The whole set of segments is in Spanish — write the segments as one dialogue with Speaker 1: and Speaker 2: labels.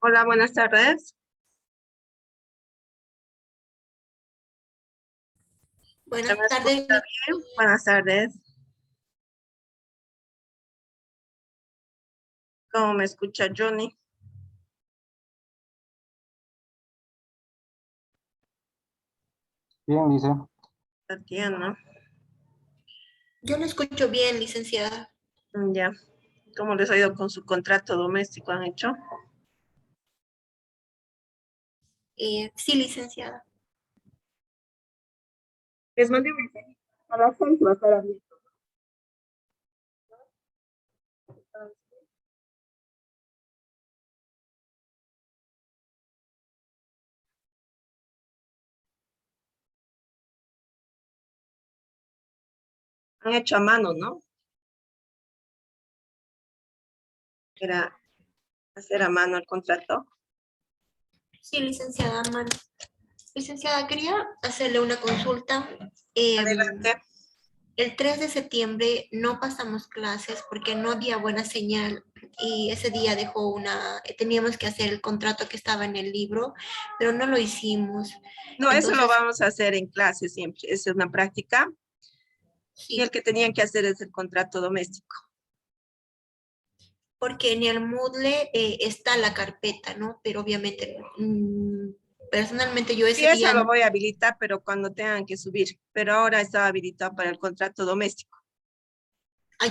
Speaker 1: Hola, buenas tardes. ¿Se
Speaker 2: Buenas
Speaker 1: me
Speaker 2: tardes,
Speaker 1: escucha bien? Buenas tardes. ¿Cómo me escucha Johnny?
Speaker 3: Bien, dice.
Speaker 1: Tatiana.
Speaker 2: yo lo escucho bien, licenciada.
Speaker 1: Ya. ¿Cómo les ha ido con su contrato doméstico? ¿Han hecho?
Speaker 2: Sí, licenciada.
Speaker 1: Les mandé un mensaje. A las 6 va a estar abierto. Han hecho a mano, ¿no? Era hacer a mano el contrato.
Speaker 2: Sí, licenciada Man. Licenciada, quería hacerle una consulta. Em,
Speaker 1: Adelante.
Speaker 2: el 3 de septiembre no pasamos clases porque no había buena señal y ese día teníamos que hacer el contrato que estaba en el libro, pero no lo hicimos.
Speaker 1: No, eso lo
Speaker 2: Entonces,
Speaker 1: vamos a hacer en clase siempre. Es una práctica. Y el
Speaker 2: sí,
Speaker 1: que tenían que hacer es el contrato doméstico.
Speaker 2: porque en el Moodle está la carpeta, ¿no? Pero obviamente, personalmente yo
Speaker 1: Sí,
Speaker 2: ese
Speaker 1: eso
Speaker 2: día
Speaker 1: lo voy a habilitar, pero cuando tengan que subir. Pero ahora está habilitado para el contrato doméstico.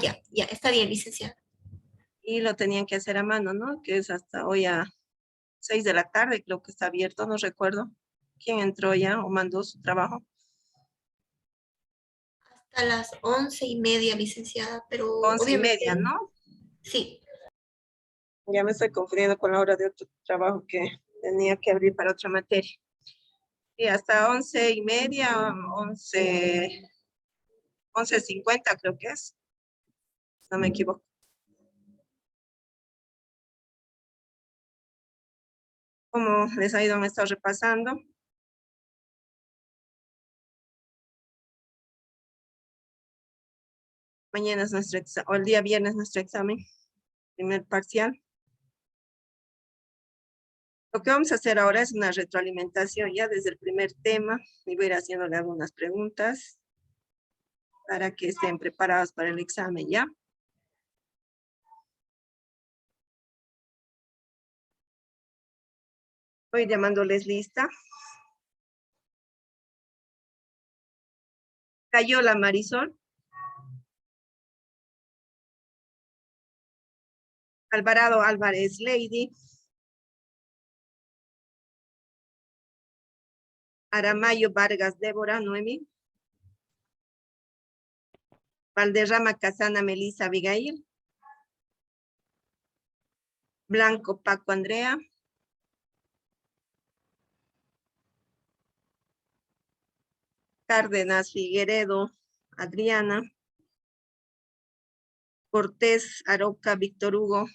Speaker 2: ya, está bien, licenciada.
Speaker 1: Y lo tenían que hacer a mano, ¿no? Que es hasta hoy a 6 de la tarde, creo que está abierto, no recuerdo quién entró ya o mandó su trabajo.
Speaker 2: Hasta las 11:30, licenciada, pero
Speaker 1: 11:30,
Speaker 2: obviamente,
Speaker 1: ¿no?
Speaker 2: sí,
Speaker 1: Ya me estoy confundiendo con la hora de otro trabajo que tenía que abrir para otra materia. Y hasta 11:30, 11:50 creo que es, no me equivoco. ¿Cómo les ha ido? Me he estado repasando. Mañana es nuestro examen, o el día viernes nuestro examen, primer parcial. Lo que vamos a hacer ahora es una retroalimentación ya desde el primer tema y voy a ir haciéndole algunas preguntas para que estén preparados para el examen, ¿ya? Voy llamándoles lista. Cayola Marisol. Alvarado Álvarez Lady. Aramayo Vargas Débora Noemi. Valderrama Casana Melissa Abigail. Blanco Paco Andrea. Cárdenas Figueredo Adriana. Cortés Aroca Víctor Hugo.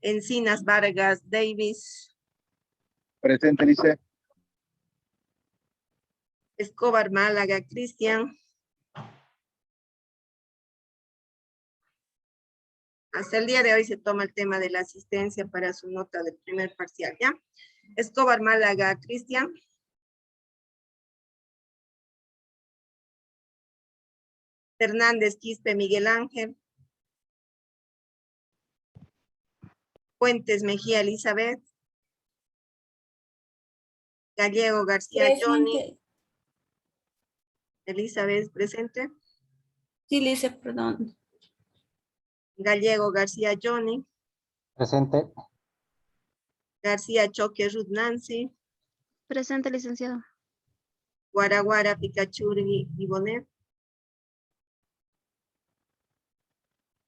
Speaker 1: Encinas Vargas Davis.
Speaker 3: Presente, dice.
Speaker 1: Escobar Málaga Cristian. Hasta el día de hoy se toma el tema de la asistencia para su nota del primer parcial, ¿ya? Escobar Málaga Cristian. Fernández Quispe Miguel Ángel. Fuentes Mejía Elizabeth. Gallego García Johnny.
Speaker 4: Presente.
Speaker 1: Elizabeth presente.
Speaker 4: Sí, Lice, perdón.
Speaker 1: Gallego García Johnny.
Speaker 3: Presente.
Speaker 1: García Choque Ruth Nancy.
Speaker 5: Presente, licenciado.
Speaker 1: Guaraguara Pikachu y Bonet.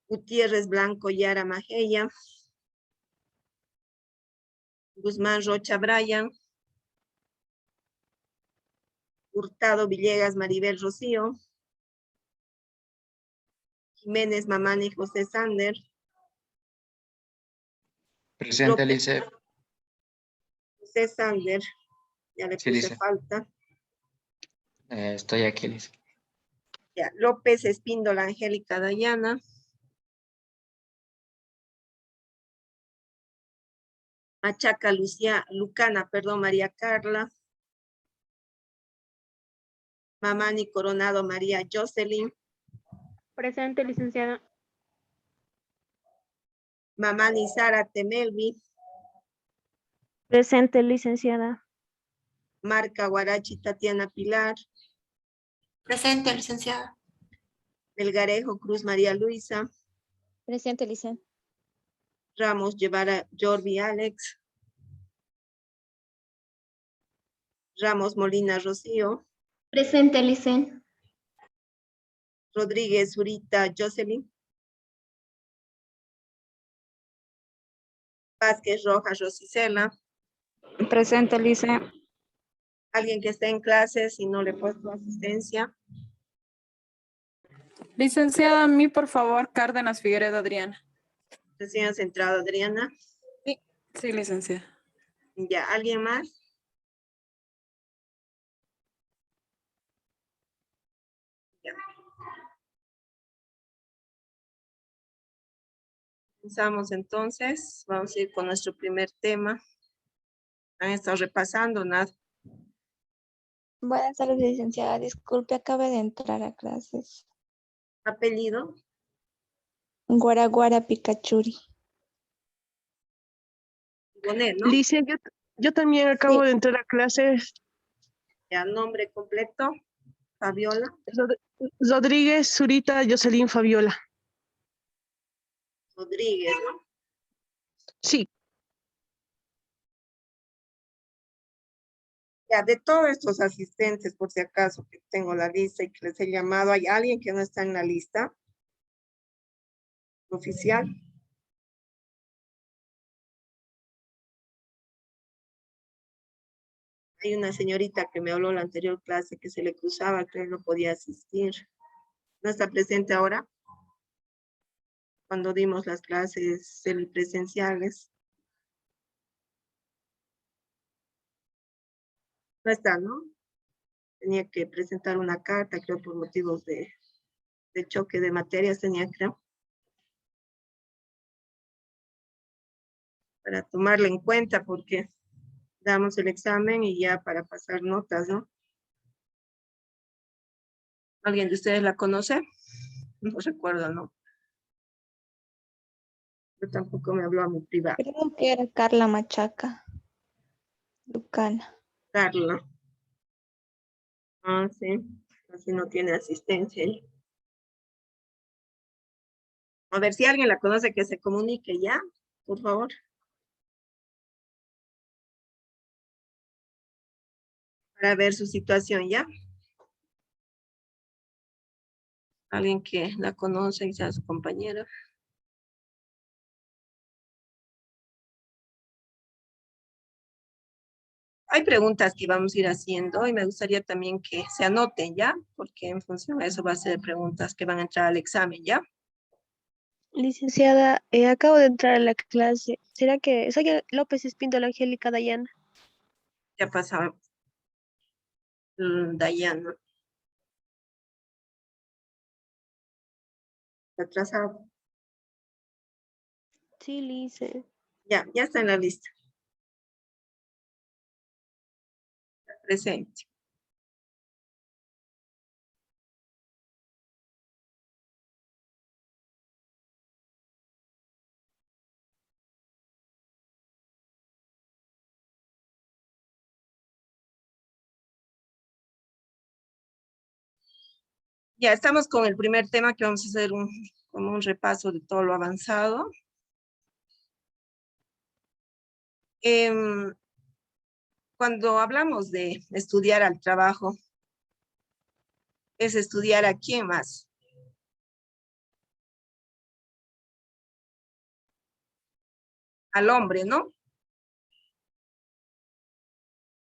Speaker 1: Gutiérrez Blanco Yara Majeya. Guzmán Rocha Brian. Hurtado Villegas Maribel Rocío. Jiménez Mamani José Sander.
Speaker 6: Presente,
Speaker 1: López
Speaker 6: Lice.
Speaker 1: José Sander. Ya le
Speaker 6: Sí,
Speaker 1: puse
Speaker 6: Lice.
Speaker 1: falta.
Speaker 6: Estoy aquí, Lice.
Speaker 1: Ya. López Espíndola Angélica Dayana. Machaca Lucana, perdón, María Carla. Mamani Coronado María Jocelyn.
Speaker 5: Presente, licenciada.
Speaker 1: Mamani Sara Temelvi.
Speaker 5: Presente, licenciada.
Speaker 1: Marca Guarachi Tatiana Pilar.
Speaker 2: Presente, licenciada.
Speaker 1: Melgarejo Cruz María Luisa.
Speaker 5: Presente, licenciada.
Speaker 1: Ramos Guevara Jordi Alex. Ramos Molina Rocío.
Speaker 5: Presente, licenciada.
Speaker 1: Rodríguez Zurita Jocelyn. Vázquez Rojas Rosicela.
Speaker 4: Presente, licenciada.
Speaker 1: Alguien que esté en clases y no le he puesto asistencia.
Speaker 7: Licenciada, a mí, por favor, Cárdenas Figueredo Adriana.
Speaker 1: Recién has entrado, Adriana.
Speaker 7: Sí, licenciada.
Speaker 1: Ya, ¿alguien más? Ya. Comenzamos entonces. Vamos a ir con nuestro primer tema. Han estado repasando, nada.
Speaker 8: Buenas tardes, licenciada. Disculpe, acabo de entrar a clases.
Speaker 1: Apellido.
Speaker 8: Guaraguara Picachuri.
Speaker 1: Bonet, ¿no?
Speaker 9: Lice, yo también acabo de entrar a clases.
Speaker 1: Ya, nombre completo. Fabiola.
Speaker 9: Rodríguez, Zurita, Jocelyn, Fabiola.
Speaker 1: Rodríguez, ¿no?
Speaker 9: Sí,
Speaker 1: Ya, de todos estos asistentes, por si acaso que tengo la lista y que les he llamado, ¿hay alguien que no está en la lista oficial? Hay una señorita que me habló la anterior clase que se le cruzaba, que no podía asistir. ¿No está presente ahora? Cuando dimos las clases semipresenciales. No está, ¿no? Tenía que presentar una carta, creo, por motivos de choque de materias, tenía, creo. Para tomarla en cuenta, porque damos el examen y ya para pasar notas, ¿no? ¿Alguien de ustedes la conoce? No recuerdo, ¿no? Yo tampoco me habló a mi privada.
Speaker 8: Creo que era Carla Machaca. Lucana.
Speaker 1: Carla. Ah, sí. Así no tiene asistencia. A ver, si alguien la conoce, que se comunique ya, por favor. Para ver su situación, ¿ya? Alguien que la conoce y sea su compañera. Hay preguntas que vamos a ir haciendo y me gustaría también que se anoten, ¿ya? Porque en función a eso va a ser preguntas que van a entrar al examen, ¿ya?
Speaker 5: Licenciada, acabo de entrar a la clase. ¿Será que soy López Espíndola Angélica Dayana?
Speaker 1: Ya pasaba. Dayana. Atrasado.
Speaker 5: Sí, lice.
Speaker 1: Ya está en la lista. Presente. Ya estamos con el primer tema que vamos a hacer como un repaso de todo lo avanzado. Cuando hablamos de estudiar al trabajo, es estudiar a quién más. Al hombre, ¿no?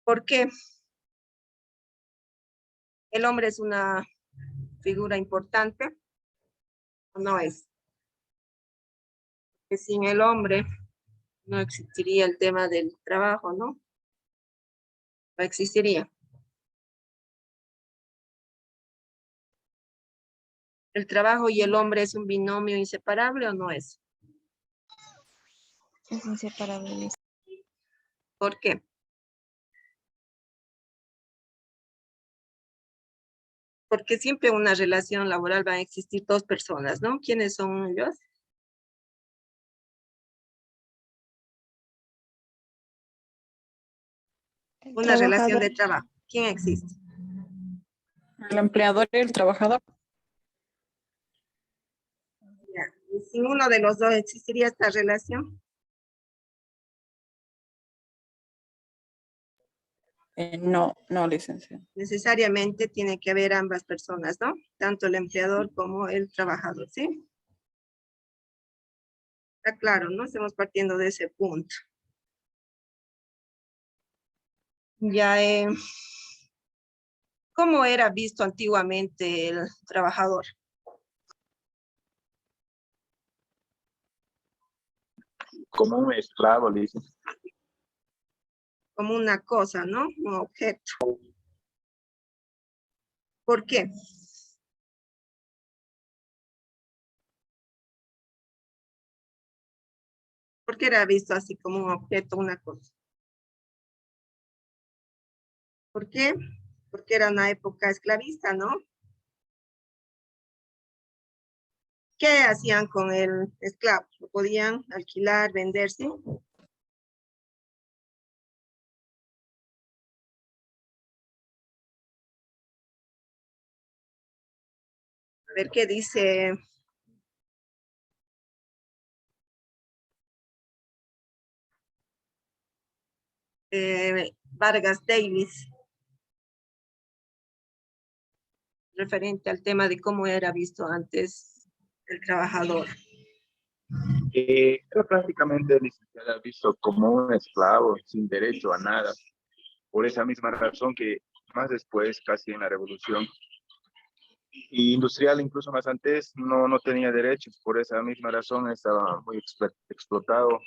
Speaker 1: ¿Por qué? ¿El hombre es una figura importante o no es? Que sin el hombre no existiría el tema del trabajo, ¿no? No existiría. ¿El trabajo y el hombre es un binomio inseparable o no es?
Speaker 8: Es inseparable.
Speaker 1: ¿Por qué? Porque siempre en una relación laboral van a existir dos personas, ¿no? ¿Quiénes son ellos? Una relación de trabajo. ¿Quién existe?
Speaker 7: El empleador y el trabajador.
Speaker 1: Ya. Y sin uno de los dos existiría esta relación.
Speaker 7: No, no, licenciada.
Speaker 1: Necesariamente tiene que haber ambas personas, ¿no? Tanto el empleador como el trabajador, ¿sí? Está claro, ¿no? Estamos partiendo de ese punto. Ya, ¿cómo era visto antiguamente el trabajador?
Speaker 3: Como un esclavo, dice.
Speaker 1: Como una cosa, ¿no? Un objeto. ¿Por qué? ¿Por qué era visto así como un objeto, una cosa? ¿Por qué? Porque era una época esclavista, ¿no? ¿Qué hacían con el esclavo? ¿Lo podían alquilar, venderse? A ver qué dice Vargas Davis, referente al tema de cómo era visto antes el trabajador.
Speaker 3: Era prácticamente, licenciada, visto como un esclavo, sin derecho a nada. Por esa misma razón que más después, casi en la revolución industrial, incluso más antes, no tenía derechos. Por esa misma razón estaba muy explotado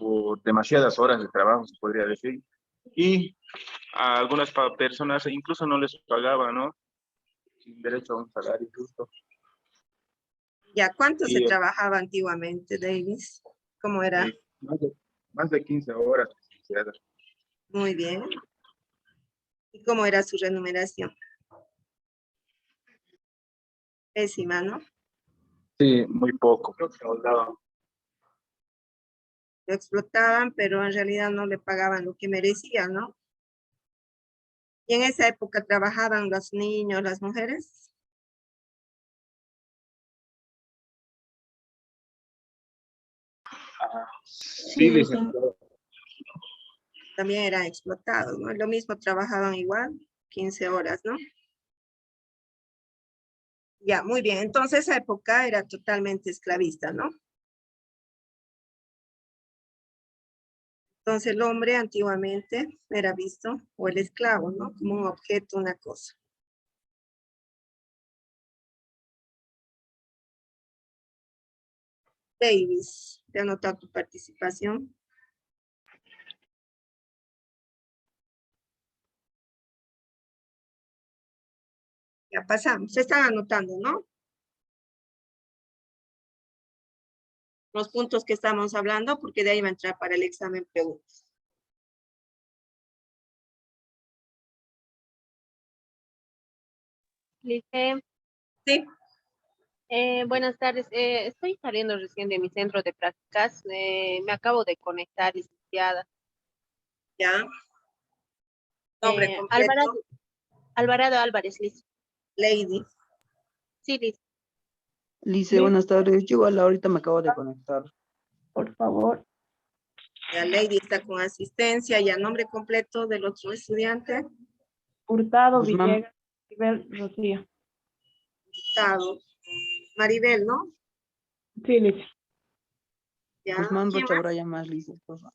Speaker 3: por demasiadas horas de trabajo, se podría decir. Y a algunas personas incluso no les pagaban, ¿no? Sin derecho a un salario justo.
Speaker 1: ¿Ya cuánto se
Speaker 3: Y,
Speaker 1: trabajaba antiguamente, Davis? ¿Cómo era?
Speaker 3: más de 15 horas, licenciada.
Speaker 1: Muy bien. ¿Y cómo era su remuneración? Pésima, ¿no?
Speaker 3: Sí, muy poco. Creo que nos daban.
Speaker 1: Lo explotaban, pero en realidad no le pagaban lo que merecía, ¿no? Y en esa época trabajaban los niños, las mujeres.
Speaker 3: Sí, licenciada.
Speaker 1: También eran explotados, ¿no? Lo mismo, trabajaban igual, 15 horas, ¿no? Ya, muy bien. Entonces, esa época era totalmente esclavista, ¿no? Entonces, el hombre antiguamente era visto, o el esclavo, ¿no? Como un objeto, una cosa. Davis, te anotado tu participación. Ya pasamos. Se están anotando, ¿no? Los puntos que estamos hablando, porque de ahí va a entrar para el examen preguntas.
Speaker 10: Lice,
Speaker 1: Sí,
Speaker 10: buenas tardes. Estoy saliendo recién de mi centro de prácticas. Me acabo de conectar, licenciada.
Speaker 1: ya. Nombre
Speaker 10: Alvarado,
Speaker 1: completo,
Speaker 10: Alvarado Álvarez, Liz.
Speaker 1: Lady.
Speaker 10: Sí, Liz.
Speaker 11: Lice, buenas tardes. Yo igual ahorita me acabo de conectar.
Speaker 10: Por favor.
Speaker 1: La Lady está con asistencia. Ya nombre completo del otro estudiante.
Speaker 10: Hurtado
Speaker 11: Guzmán.
Speaker 10: Villegas, Maribel Rocío.
Speaker 1: Estado. Maribel, ¿no?
Speaker 10: Sí, Liz.
Speaker 1: Ya.
Speaker 11: Guzmán
Speaker 1: ¿Quién
Speaker 11: Rocha
Speaker 1: más?
Speaker 11: Braya más, Lice, por favor.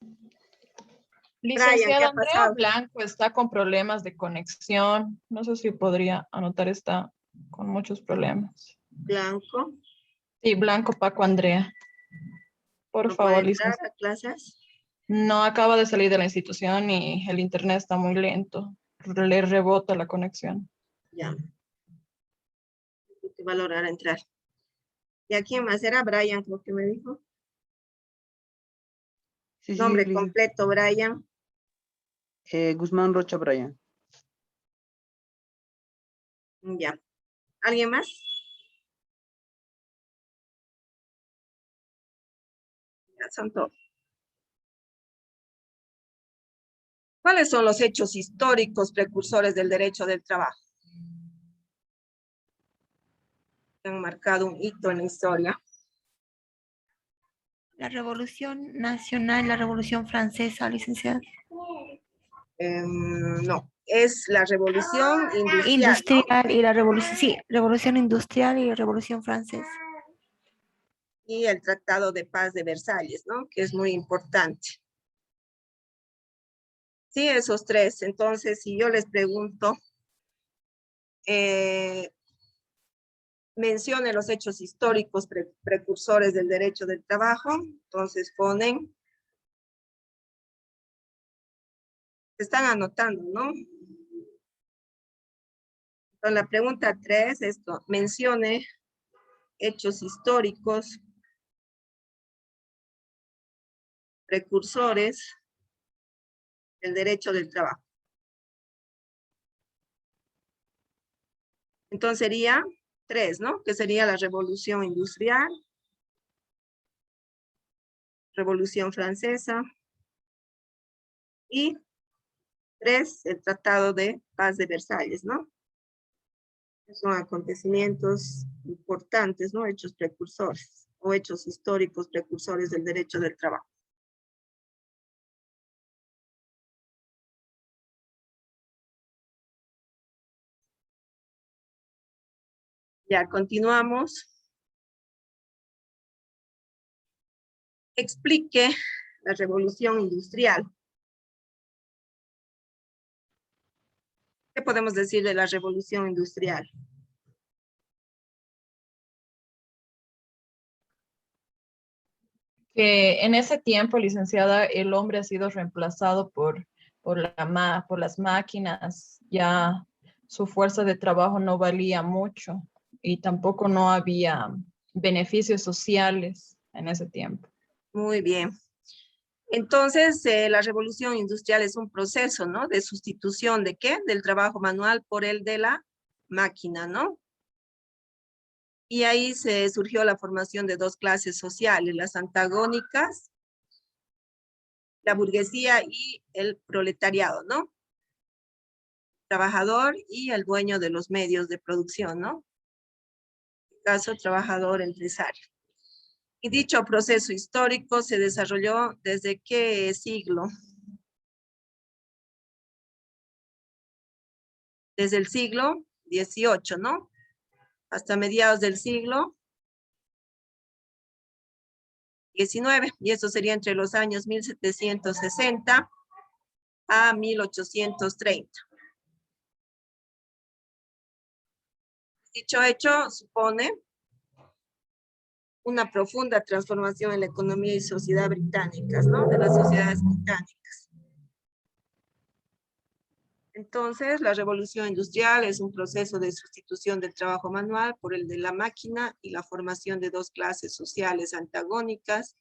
Speaker 1: Brian, ¿qué
Speaker 7: Licenciada
Speaker 1: ha
Speaker 7: Andrea
Speaker 1: pasado?
Speaker 7: Blanco está con problemas de conexión. No sé si podría anotar, está con muchos problemas.
Speaker 1: Blanco.
Speaker 7: Sí, Blanco Paco Andrea. Por
Speaker 1: ¿No puede
Speaker 7: favor,
Speaker 1: entrar
Speaker 7: licenciada.
Speaker 1: a clases?
Speaker 7: No acaba de salir de la institución y el internet está muy lento. Le rebota la conexión.
Speaker 1: Ya. Hay que valorar entrar. ¿Y a quién más? Era Brian, creo que me dijo.
Speaker 11: Sí,
Speaker 1: Nombre
Speaker 11: Lice.
Speaker 1: completo, Brian.
Speaker 11: Guzmán Rocha Brian.
Speaker 1: Ya. ¿Alguien más? Ya son todos. ¿Cuáles son los hechos históricos precursores del derecho del trabajo? Han marcado un hito en la historia.
Speaker 2: La Revolución Nacional, la Revolución Francesa, licenciada.
Speaker 1: No, es la revolución industrial, ¿no?
Speaker 2: Industrial y la revolución, sí, Revolución Industrial y Revolución Francesa.
Speaker 1: Y el Tratado de Paz de Versalles, ¿no? Que es muy importante. Sí, esos tres. Entonces, si yo les pregunto, mencione los hechos históricos precursores del derecho del trabajo, entonces ponen, están anotando, ¿no? Entonces, la pregunta 3, esto, mencione hechos históricos precursores del derecho del trabajo. Entonces sería 3, ¿no? Que sería la Revolución Industrial, Revolución Francesa, y 3, el Tratado de Paz de Versalles, ¿no? Son acontecimientos importantes, ¿no? Hechos precursores o hechos históricos precursores del derecho del trabajo. Ya, continuamos. Explique la revolución industrial. ¿Qué podemos decir de la revolución industrial?
Speaker 7: Que en ese tiempo, licenciada, el hombre ha sido reemplazado por las máquinas. Ya su fuerza de trabajo no valía mucho y tampoco no había beneficios sociales en ese tiempo.
Speaker 1: Muy bien. Entonces, la revolución industrial es un proceso, ¿no? De sustitución ¿de qué? Del trabajo manual por el de la máquina, ¿no? Y ahí se surgió la formación de dos clases sociales, las antagónicas, la burguesía y el proletariado, ¿no? Trabajador y el dueño de los medios de producción, ¿no? En este caso, trabajador empresario. Y dicho proceso histórico se desarrolló ¿desde qué siglo? Desde el siglo XVIII, ¿no? Hasta mediados del siglo XIX, y eso sería entre los años 1760 a 1830. Dicho hecho supone una profunda transformación en la economía y sociedad británicas, ¿no? De las sociedades británicas. Entonces, la revolución industrial es un proceso de sustitución del trabajo manual por el de la máquina y la formación de dos clases sociales antagónicas,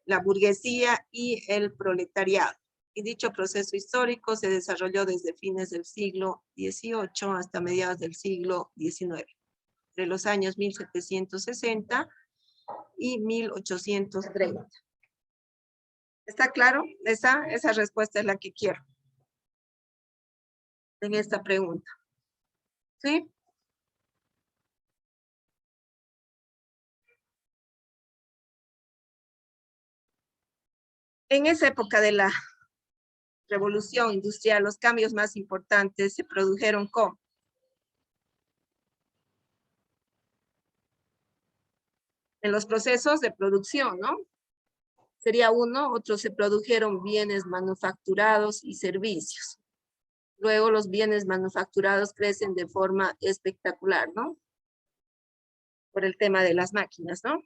Speaker 1: la burguesía y el proletariado. Y dicho proceso histórico se desarrolló desde fines del siglo XVIII hasta mediados del siglo XIX, entre los años 1760 y 1830. ¿Está claro? Esa respuesta es la que quiero en esta pregunta. ¿Sí? En esa época de la revolución industrial, los cambios más importantes se produjeron ¿cómo? En los procesos de producción, ¿no? Sería uno, otros se produjeron bienes manufacturados y servicios. Luego los bienes manufacturados crecen de forma espectacular, ¿no? Por el tema de las máquinas, ¿no?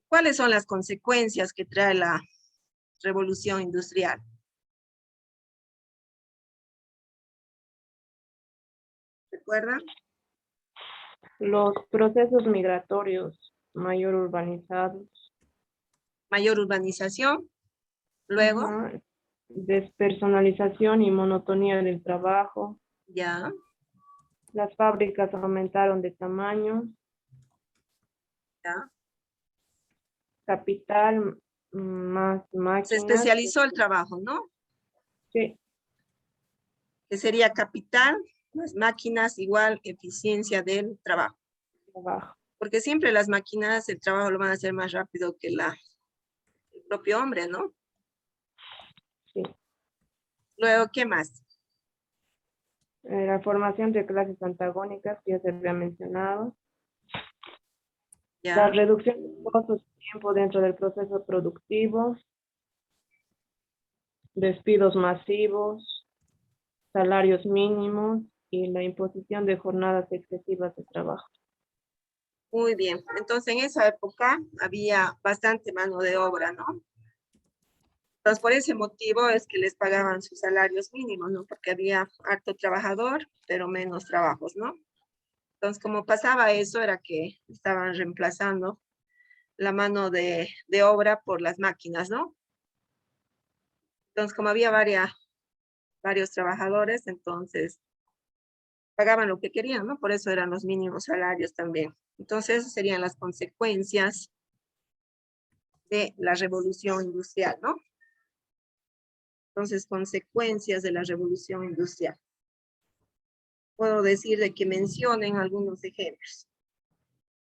Speaker 1: ¿Cuáles son las consecuencias que trae la revolución industrial? ¿Recuerdan?
Speaker 12: Los procesos migratorios mayor urbanizados.
Speaker 1: Mayor urbanización. Luego,
Speaker 12: Ajá. Despersonalización y monotonía del trabajo.
Speaker 1: ya,
Speaker 12: Las fábricas aumentaron de tamaño.
Speaker 1: ya.
Speaker 12: Capital más máquinas.
Speaker 1: Se especializó el trabajo, ¿no?
Speaker 12: Sí,
Speaker 1: Que sería capital más máquinas igual eficiencia del trabajo.
Speaker 12: trabajo.
Speaker 1: Porque siempre las máquinas el trabajo lo van a hacer más rápido que el propio hombre, ¿no?
Speaker 12: Sí.
Speaker 1: Luego, ¿qué más?
Speaker 12: La formación de clases antagónicas, que ya se había mencionado.
Speaker 1: Ya,
Speaker 12: La reducción de costos y tiempo dentro del proceso productivo. Despidos masivos. Salarios mínimos y la imposición de jornadas excesivas de trabajo.
Speaker 1: muy bien. Entonces, en esa época había bastante mano de obra, ¿no? Entonces, por ese motivo es que les pagaban sus salarios mínimos, ¿no? Porque había harto trabajador, pero menos trabajos, ¿no? Entonces, como pasaba eso, era que estaban reemplazando la mano de obra por las máquinas, ¿no? Entonces, como había varios trabajadores, entonces pagaban lo que querían, ¿no? Por eso eran los mínimos salarios también. Entonces, esas serían las consecuencias de la revolución industrial, ¿no? Entonces, consecuencias de la revolución industrial. Puedo decir de que mencionen algunos ejemplos.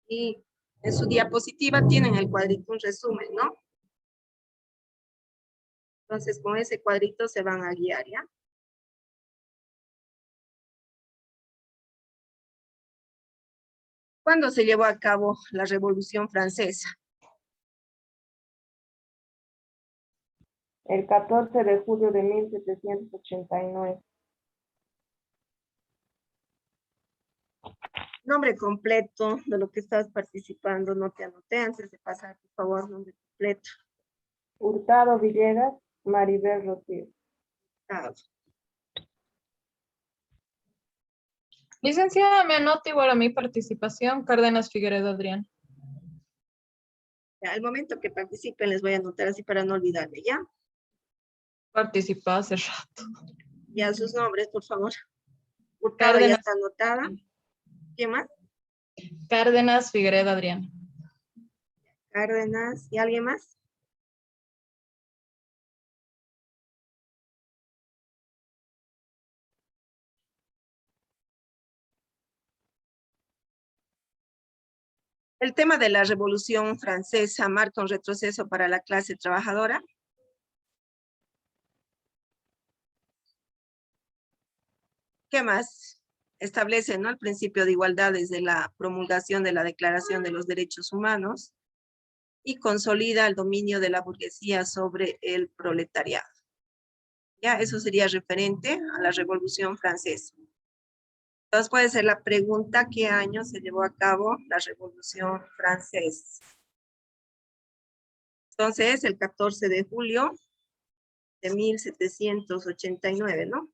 Speaker 1: Y en su diapositiva tienen el cuadrito, un resumen, ¿no? Entonces, con ese cuadrito se van a guiar, ¿ya? ¿Cuándo se llevó a cabo la Revolución Francesa?
Speaker 12: El 14 de julio de 1789.
Speaker 1: Nombre completo de lo que estás participando, no te anoté antes de pasar, por favor, nombre completo.
Speaker 12: Hurtado Villegas, Maribel Rocío.
Speaker 1: Ah,
Speaker 7: Licenciada, me anota igual a mi participación. Cárdenas Figueredo Adrián.
Speaker 1: al momento que participen les voy a anotar así para no olvidarme, ¿ya?
Speaker 7: Participó hace rato.
Speaker 1: Ya sus nombres, por favor. Hurtado ya está anotada. ¿Quién más?
Speaker 7: Cárdenas Figueredo Adrián.
Speaker 1: Cárdenas. ¿Y alguien más? El tema de la Revolución Francesa marca un retroceso para la clase trabajadora. ¿Qué más? Establece, ¿no?, el principio de igualdad desde la promulgación de la Declaración de los Derechos Humanos y consolida el dominio de la burguesía sobre el proletariado. Ya, eso sería referente a la Revolución Francesa. Entonces puede ser la pregunta, ¿qué año se llevó a cabo la Revolución Francesa? Entonces, el 14 de julio de 1789, ¿no?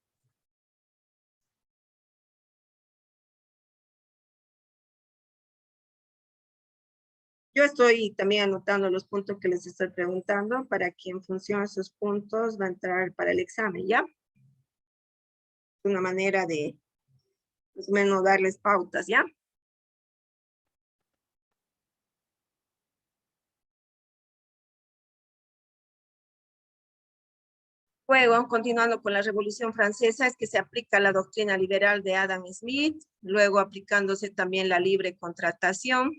Speaker 1: Yo estoy también anotando los puntos que les estoy preguntando para que en función de esos puntos va a entrar para el examen, ¿ya? Una manera de, más o menos, darles pautas, ¿ya? Luego, continuando con la Revolución Francesa, es que se aplica la doctrina liberal de Adam Smith, luego aplicándose también la libre contratación,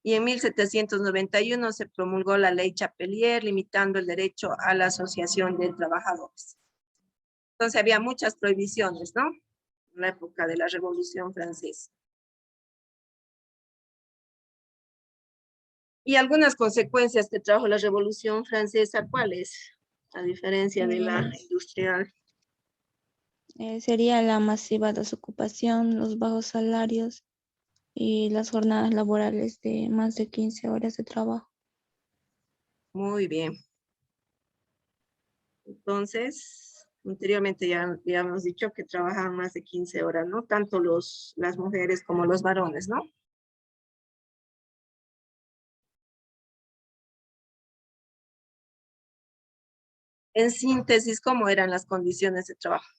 Speaker 1: y en 1791 se promulgó la ley Chapelier, limitando el derecho a la asociación de trabajadores. Entonces había muchas prohibiciones, ¿no? En la época de la Revolución Francesa. Y algunas consecuencias que trajo la Revolución Francesa, ¿cuáles? A diferencia de la industrial.
Speaker 8: Sería la masiva desocupación, los bajos salarios y las jornadas laborales de más de 15 horas de trabajo.
Speaker 1: Muy bien. Entonces, anteriormente ya hemos dicho que trabajaban más de 15 horas, ¿no? Tanto las mujeres como los varones, ¿no? En síntesis, ¿cómo eran las condiciones de trabajo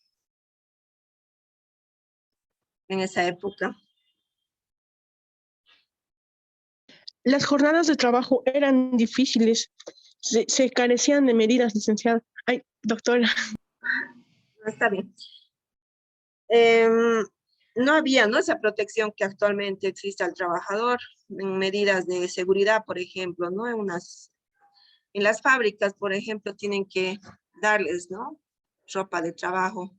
Speaker 1: en esa época?
Speaker 9: Las jornadas de trabajo eran difíciles. Se carecían de medidas, licenciada. Ay, doctora.
Speaker 1: Está bien. No había, ¿no?, esa protección que actualmente existe al trabajador en medidas de seguridad, por ejemplo, ¿no? En las fábricas, por ejemplo, tienen que darles, ¿no?, ropa de trabajo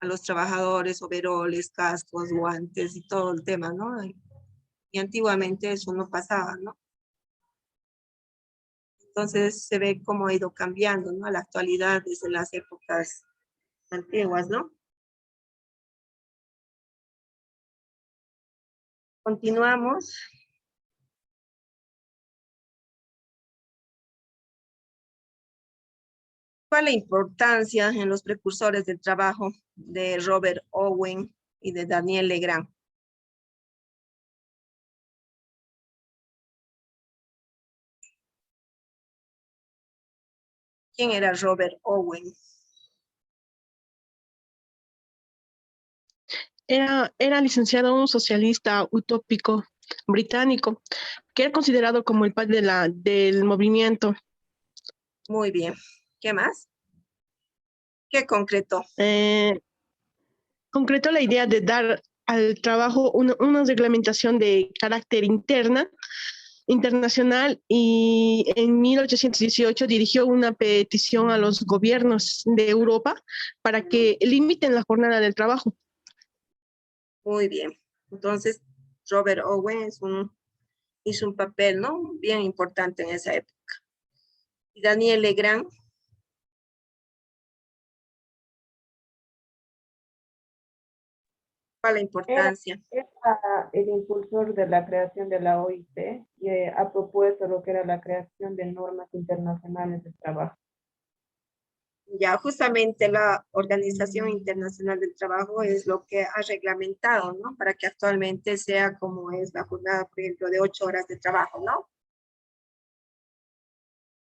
Speaker 1: a los trabajadores, overoles, cascos, guantes y todo el tema, ¿no? Y antiguamente eso no pasaba, ¿no? Entonces se ve cómo ha ido cambiando, ¿no?, a la actualidad desde las épocas antiguas, ¿no? Continuamos. ¿Cuál es la importancia en los precursores del trabajo de Robert Owen y de Daniel Legrand? ¿Quién era Robert Owen?
Speaker 9: Era licenciado, un socialista utópico británico, que era considerado como el padre del movimiento.
Speaker 1: Muy bien. ¿Qué más? ¿Qué concretó?
Speaker 9: Concretó la idea de dar al trabajo una reglamentación de carácter internacional, y en 1818 dirigió una petición a los gobiernos de Europa para que limiten la jornada del trabajo.
Speaker 1: Muy bien. Entonces, Robert Owen hizo un papel, ¿no?, bien importante en esa época. Y Daniel Legrand. ¿Cuál es la importancia?
Speaker 12: Era el impulsor de la creación de la OIT y ha propuesto lo que era la creación de normas internacionales de trabajo.
Speaker 1: Ya, justamente la Organización Internacional del Trabajo es lo que ha reglamentado, ¿no?, para que actualmente sea como es la jornada, por ejemplo, de 8 horas de trabajo, ¿no?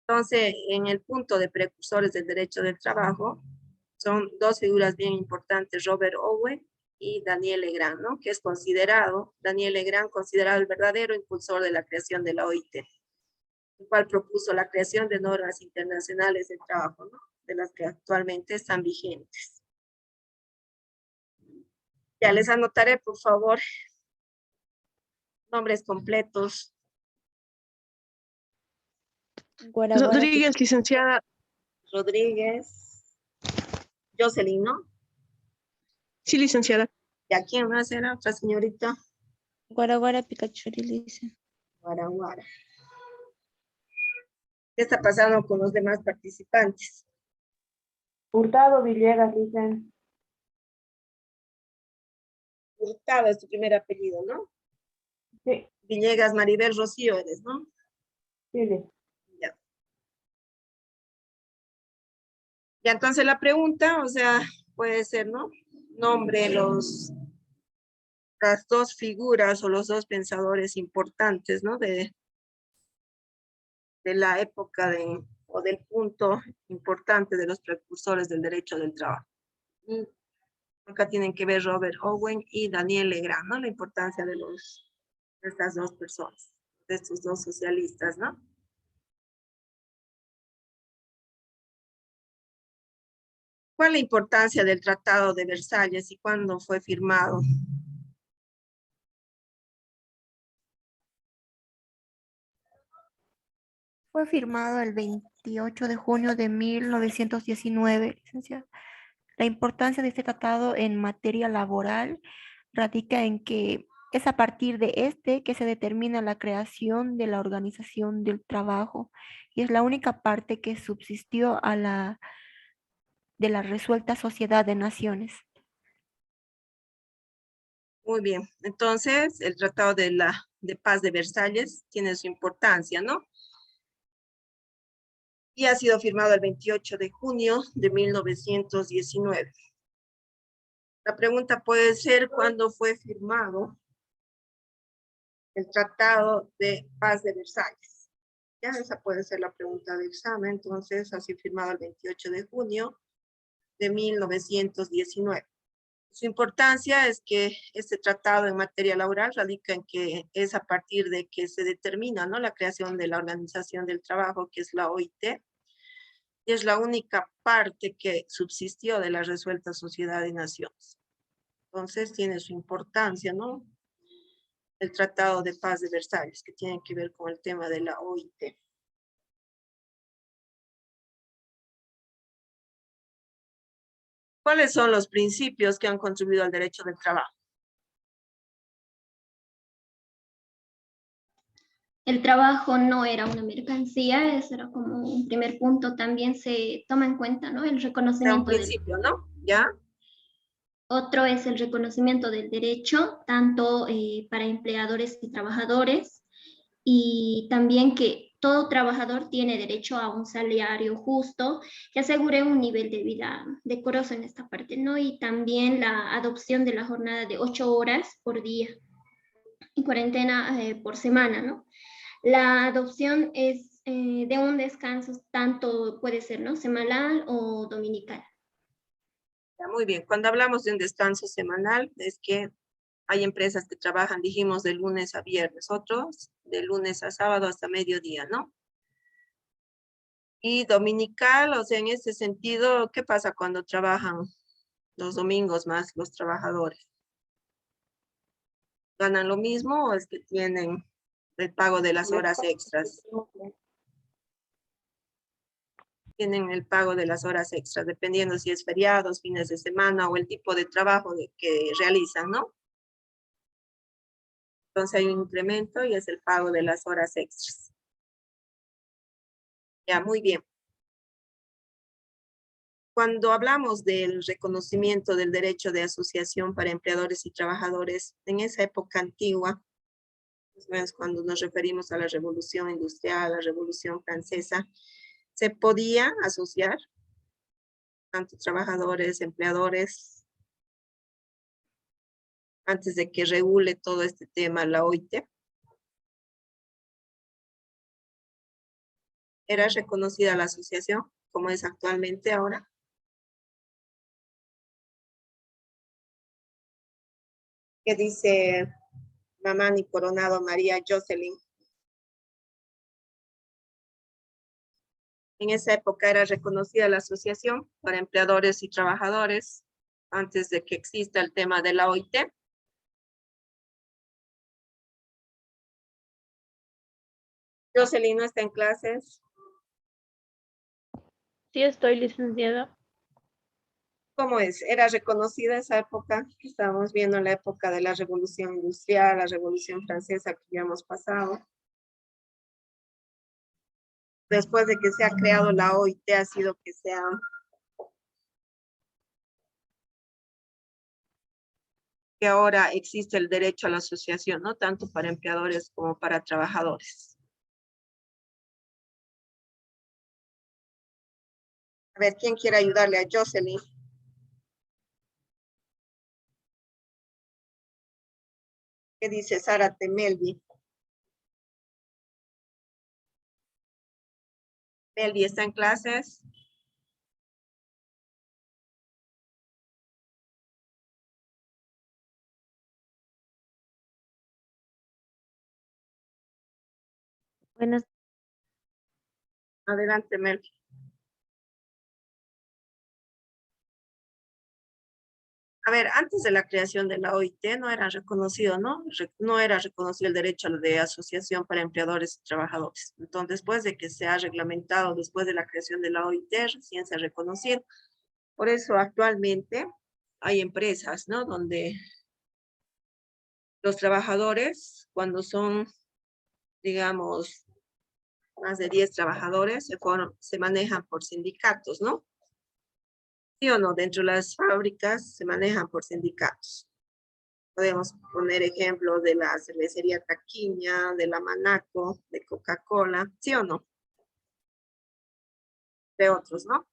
Speaker 1: Entonces, en el punto de precursores del derecho del trabajo, son dos figuras bien importantes, Robert Owen y Daniel Legrand, ¿no?, que es considerado, Daniel Legrand, considerado el verdadero impulsor de la creación de la OIT, el cual propuso la creación de normas internacionales de trabajo, ¿no?, de las que actualmente están vigentes. Ya les anotaré, por favor, nombres completos.
Speaker 9: Rodríguez, licenciada.
Speaker 1: Rodríguez. Jocelyn, ¿no?
Speaker 9: Sí, licenciada.
Speaker 1: ¿Y a quién más era otra señorita?
Speaker 8: Guaraguara Picachuri, dice.
Speaker 1: Guaraguara. ¿Qué está pasando con los demás participantes?
Speaker 12: Hurtado Villegas, dicen.
Speaker 1: Hurtado es tu primer apellido, ¿no?
Speaker 12: Sí.
Speaker 1: Villegas Maribel Rocío eres, ¿no?
Speaker 12: Sí.
Speaker 1: Ya. Ya, entonces la pregunta, o sea, puede ser, ¿no?, nombre las dos figuras o los dos pensadores importantes, ¿no?, de la época o del punto importante de los precursores del derecho del trabajo. Y acá tienen que ver Robert Owen y Daniel Legrand, ¿no?, la importancia de estas dos personas, de estos dos socialistas, ¿no? ¿Cuál es la importancia del Tratado de Versalles y cuándo fue firmado?
Speaker 2: Fue firmado el 28 de junio de 1919, licenciada. La importancia de este tratado en materia laboral radica en que es a partir de este que se determina la creación de la organización del trabajo y es la única parte que subsistió de la resuelta Sociedad de Naciones.
Speaker 1: Muy bien, entonces el Tratado de Paz de Versalles tiene su importancia, ¿no? Y ha sido firmado el 28 de junio de 1919. La pregunta puede ser, ¿cuándo fue firmado el Tratado de Paz de Versalles? Ya esa puede ser la pregunta de examen. Entonces, así firmado el 28 de junio de 1919. Su importancia es que este tratado en materia laboral radica en que es a partir de que se determina, ¿no?, la creación de la Organización del Trabajo, que es la OIT, y es la única parte que subsistió de la resuelta Sociedad de Naciones. Entonces tiene su importancia, ¿no?, el Tratado de Paz de Versalles, que tiene que ver con el tema de la OIT. ¿Cuáles son los principios que han contribuido al derecho del trabajo?
Speaker 13: El trabajo no era una mercancía, eso era como un primer punto. También se toma en cuenta, ¿no?, el
Speaker 1: Era un
Speaker 13: reconocimiento del...
Speaker 1: principio, ¿no? ¿Ya?
Speaker 13: Otro es el reconocimiento del derecho, tanto para empleadores y trabajadores, y también que todo trabajador tiene derecho a un salario justo que asegure un nivel de vida decoroso en esta parte, ¿no? Y también la adopción de la jornada de 8 horas por día y cuarentena por semana, ¿no? La adopción es de un descanso, tanto puede ser, ¿no?, semanal o dominical.
Speaker 1: Ya, muy bien. Cuando hablamos de un descanso semanal, es que hay empresas que trabajan, dijimos, de lunes a viernes, otros de lunes a sábado hasta mediodía, ¿no? Y dominical, o sea, en ese sentido, ¿qué pasa cuando trabajan los domingos más los trabajadores? ¿Ganan lo mismo o es que tienen el pago de las horas extras? Tienen el pago de las horas extras, dependiendo si es feriados, fines de semana o el tipo de trabajo que realizan, ¿no? Entonces hay un incremento y es el pago de las horas extras. Ya, muy bien. Cuando hablamos del reconocimiento del derecho de asociación para empleadores y trabajadores, en esa época antigua, más o menos cuando nos referimos a la Revolución Industrial, la Revolución Francesa, se podía asociar tanto trabajadores, empleadores, antes de que regule todo este tema la OIT. ¿Era reconocida la asociación como es actualmente ahora? ¿Qué dice Mamani Coronado María Jocelyn? En esa época era reconocida la asociación para empleadores y trabajadores antes de que exista el tema de la OIT. Jocelyn no está en clases.
Speaker 10: Sí, estoy licenciada.
Speaker 1: ¿Cómo es? ¿Era reconocida esa época? Estábamos viendo la época de la Revolución Industrial, la Revolución Francesa que ya hemos pasado. Después de que se ha creado la OIT, ha sido que ahora existe el derecho a la asociación, ¿no? Tanto para empleadores como para trabajadores. A ver, ¿quién quiere ayudarle a Jocelyn? ¿Qué dice Zárate Melvi? Melvi, ¿está en clases?
Speaker 5: Buenas.
Speaker 1: Adelante, Melvi. A ver, antes de la creación de la OIT no era reconocido, ¿no? No era reconocido el derecho de asociación para empleadores y trabajadores. Entonces, después de que se ha reglamentado, después de la creación de la OIT, recién se ha reconocido. Por eso actualmente hay empresas, ¿no?, donde los trabajadores, cuando son, digamos, más de 10 trabajadores, se manejan por sindicatos, ¿no? ¿Sí o no? Dentro de las fábricas se manejan por sindicatos. Podemos poner ejemplos de la cervecería Taquiña, de la Manaco, de Coca-Cola, ¿sí o no? De otros, ¿no?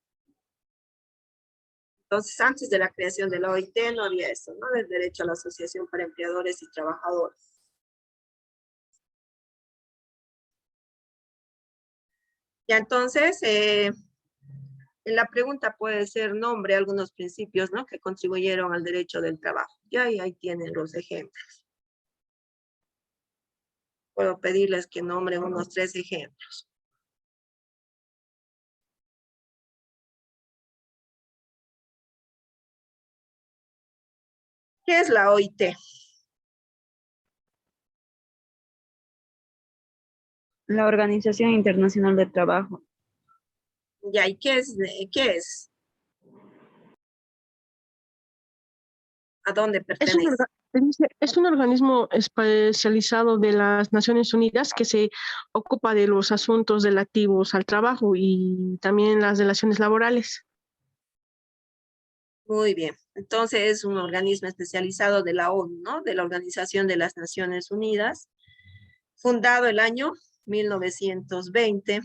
Speaker 1: Entonces, antes de la creación de la OIT no había eso, ¿no? Del derecho a la asociación para empleadores y trabajadores. Ya entonces, en la pregunta puede ser nombre algunos principios, ¿no? Que contribuyeron al derecho del trabajo. Ya y ahí tienen los ejemplos. Puedo pedirles que nombren unos 3 ejemplos. ¿Qué es la OIT?
Speaker 4: La Organización Internacional del Trabajo.
Speaker 1: Ya, ¿y qué es? ¿Qué es? ¿A dónde pertenece?
Speaker 9: Es un organismo especializado de las Naciones Unidas que se ocupa de los asuntos relativos al trabajo y también las relaciones laborales.
Speaker 1: Muy bien. Entonces es un organismo especializado de la ONU, ¿no? De la Organización de las Naciones Unidas, fundado el año 1920,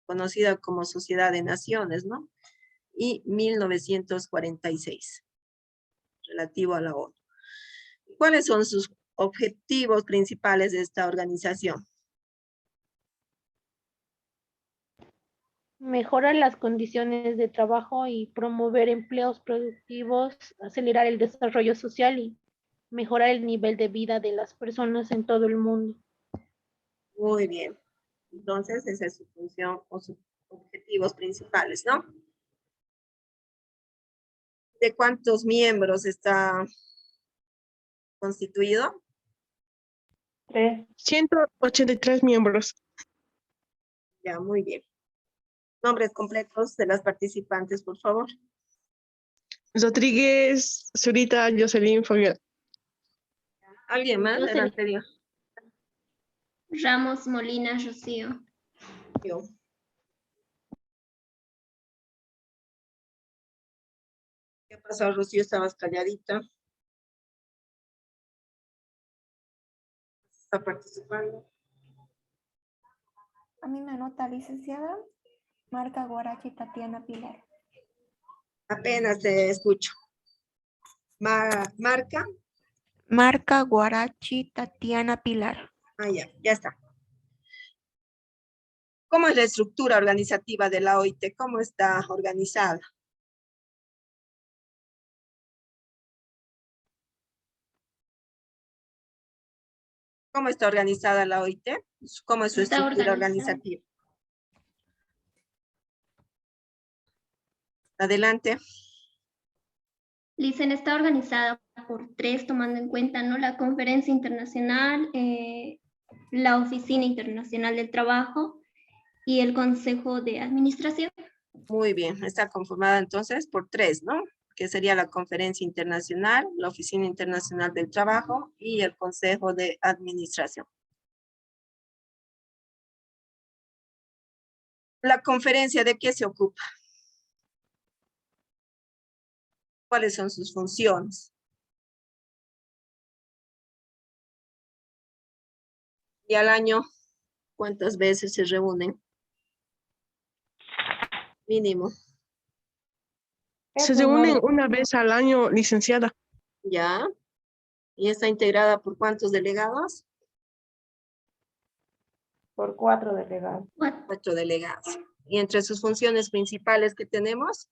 Speaker 1: conocida como Sociedad de Naciones, ¿no? Y 1946, relativo a la ONU. ¿Cuáles son sus objetivos principales de esta organización?
Speaker 5: Mejorar las condiciones de trabajo y promover empleos productivos, acelerar el desarrollo social y mejorar el nivel de vida de las personas en todo el mundo.
Speaker 1: Muy bien. Entonces, esa es su función o sus objetivos principales, ¿no? ¿De cuántos miembros está constituido?
Speaker 9: 183 miembros.
Speaker 1: Ya, muy bien. Nombres completos de las participantes, por favor.
Speaker 9: Rodríguez, Zurita, Jocelyn, Fabiola.
Speaker 1: ¿Alguien más del anterior?
Speaker 13: Ramos, Molina, Rocío.
Speaker 1: Yo. ¿Qué pasó, Rocío? Estabas calladita. ¿Está participando?
Speaker 2: A mí me anota licenciada Marca Guarachi Tatiana Pilar.
Speaker 1: Apenas te escucho. Marca.
Speaker 2: Marca Guarachi Tatiana Pilar.
Speaker 1: Ah, ya está. ¿Cómo es la estructura organizativa de la OIT? ¿Cómo está organizada? ¿Cómo está organizada la OIT? ¿Cómo es su estructura organizativa? Adelante.
Speaker 13: Licen está organizada por 3, tomando en cuenta, ¿no? La Conferencia Internacional, la Oficina Internacional del Trabajo y el Consejo de Administración.
Speaker 1: Muy bien, está conformada entonces por 3, ¿no? Que sería la Conferencia Internacional, la Oficina Internacional del Trabajo y el Consejo de Administración. ¿La conferencia de qué se ocupa? ¿Cuáles son sus funciones? Y al año, ¿cuántas veces se reúnen? Mínimo.
Speaker 9: Se reúnen una vez al año, licenciada.
Speaker 1: Ya. ¿Y está integrada por cuántos delegados?
Speaker 12: Por 4 delegados.
Speaker 1: 4 delegados. ¿Y entre sus funciones principales que tenemos?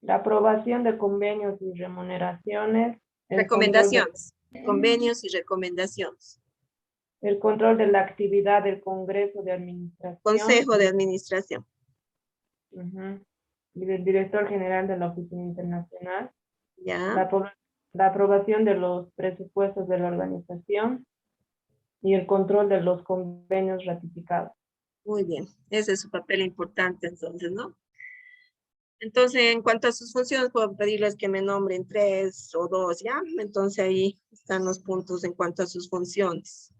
Speaker 12: La aprobación de convenios y remuneraciones.
Speaker 1: Recomendaciones. Convenios y recomendaciones.
Speaker 12: El control de la actividad del Congreso de Administración.
Speaker 1: Consejo de Administración.
Speaker 12: Y del Director General de la Oficina Internacional.
Speaker 1: Ya.
Speaker 12: La aprobación de los presupuestos de la organización y el control de los convenios ratificados.
Speaker 1: Muy bien. Ese es su papel importante entonces, ¿no? Entonces, en cuanto a sus funciones, puedo pedirles que me nombren 3 o 2, ¿ya? Entonces ahí están los puntos en cuanto a sus funciones.